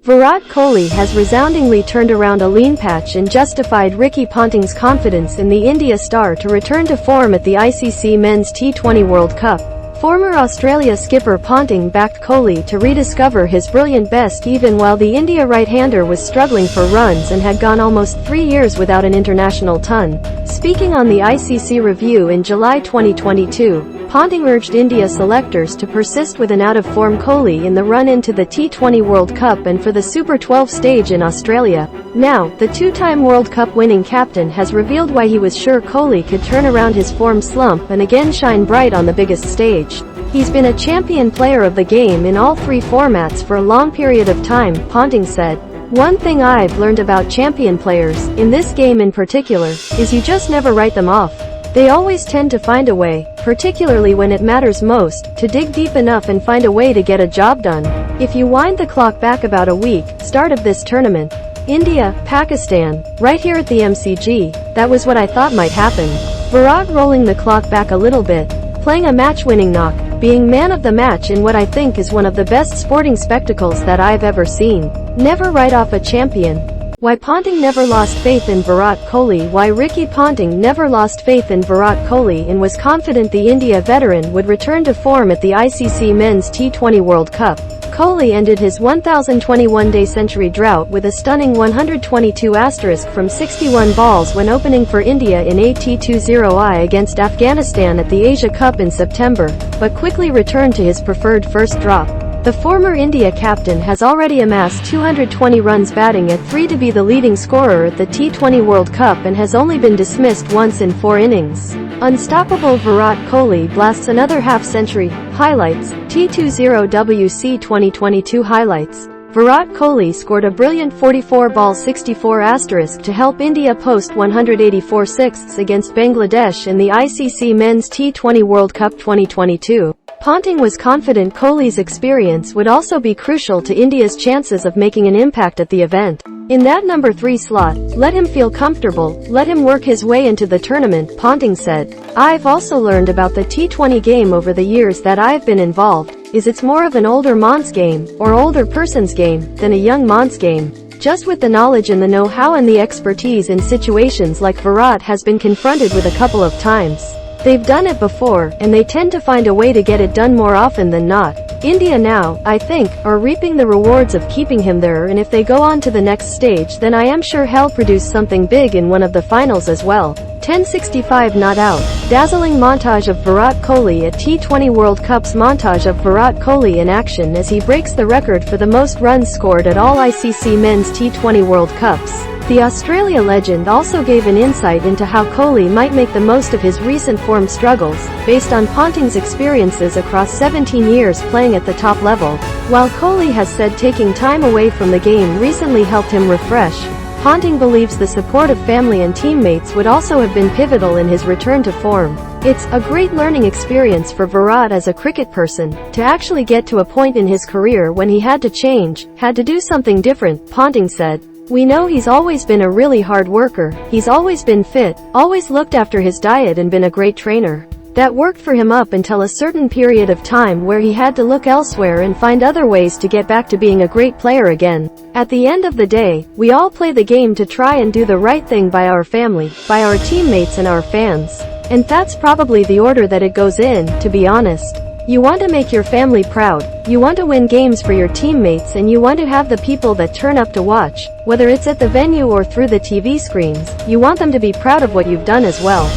Virat Kohli has resoundingly turned around a lean patch and justified Ricky Ponting's confidence in the India star to return to form at the ICC Men's T20 World Cup. Former Australia skipper Ponting backed Kohli to rediscover his brilliant best even while the India right-hander was struggling for runs and had gone almost 3 years without an international ton. Speaking on the ICC review in July 2022, Ponting urged India selectors to persist with an out-of-form Kohli in the run into the T20 World Cup and for the Super 12 stage in Australia. Now, the two-time World Cup winning captain has revealed why he was sure Kohli could turn around his form slump and again shine bright on the biggest stage. He's been a champion player of the game in all three formats for a long period of time, Ponting said. One thing I've learned about champion players, in this game in particular, is you just never write them off. They always tend to find a way, particularly when it matters most, to dig deep enough and find a way to get a job done. If you wind the clock back about a week, start of this tournament, India, Pakistan, right here at the MCG, that was what I thought might happen. Virat rolling the clock back a little bit, playing a match-winning knock, being man of the match in what I think is one of the best sporting spectacles that I've ever seen. Never write off a champion. Why Ponting never lost faith in Virat Kohli. Why Ricky Ponting never lost faith in Virat Kohli and was confident the India veteran would return to form at the ICC Men's T20 World Cup. Kohli ended his 1,021-day century drought with a stunning 122* from 61 balls when opening for India in AT20I against Afghanistan at the Asia Cup in September, but quickly returned to his preferred first drop. The former India captain has already amassed 220 runs batting at 3 to be the leading scorer at the T20 World Cup and has only been dismissed once in 4 innings. Unstoppable Virat Kohli blasts another half-century. Highlights, T20WC 2022 highlights. Virat Kohli scored a brilliant 44-ball 64* to help India post 184 sixths against Bangladesh in the ICC Men's T20 World Cup 2022. Ponting was confident Kohli's experience would also be crucial to India's chances of making an impact at the event. In that number 3 slot, let him feel comfortable, let him work his way into the tournament, Ponting said. I've also learned about the T20 game over the years that I've been involved, is it's more of an older man's game, or older person's game, than a young man's game. Just with the knowledge and the know-how and the expertise in situations like Virat has been confronted with a couple of times. They've done it before, and they tend to find a way to get it done more often than not. India now, I think, are reaping the rewards of keeping him there, and if they go on to the next stage then I am sure he'll produce something big in one of the finals as well. 1065 not out. Dazzling montage of Virat Kohli at T20 World Cups. Montage of Virat Kohli in action as he breaks the record for the most runs scored at all ICC Men's T20 World Cups. The Australia legend also gave an insight into how Kohli might make the most of his recent form struggles, based on Ponting's experiences across 17 years playing at the top level. While Kohli has said taking time away from the game recently helped him refresh, Ponting believes the support of family and teammates would also have been pivotal in his return to form. It's a great learning experience for Virat as a cricket person, to actually get to a point in his career when he had to change, had to do something different, Ponting said. We know he's always been a really hard worker, he's always been fit, always looked after his diet and been a great trainer. That worked for him up until a certain period of time where he had to look elsewhere and find other ways to get back to being a great player again. At the end of the day, we all play the game to try and do the right thing by our family, by our teammates and our fans. And that's probably the order that it goes in, to be honest. You want to make your family proud, you want to win games for your teammates, and you want to have the people that turn up to watch, whether it's at the venue or through the TV screens, you want them to be proud of what you've done as well.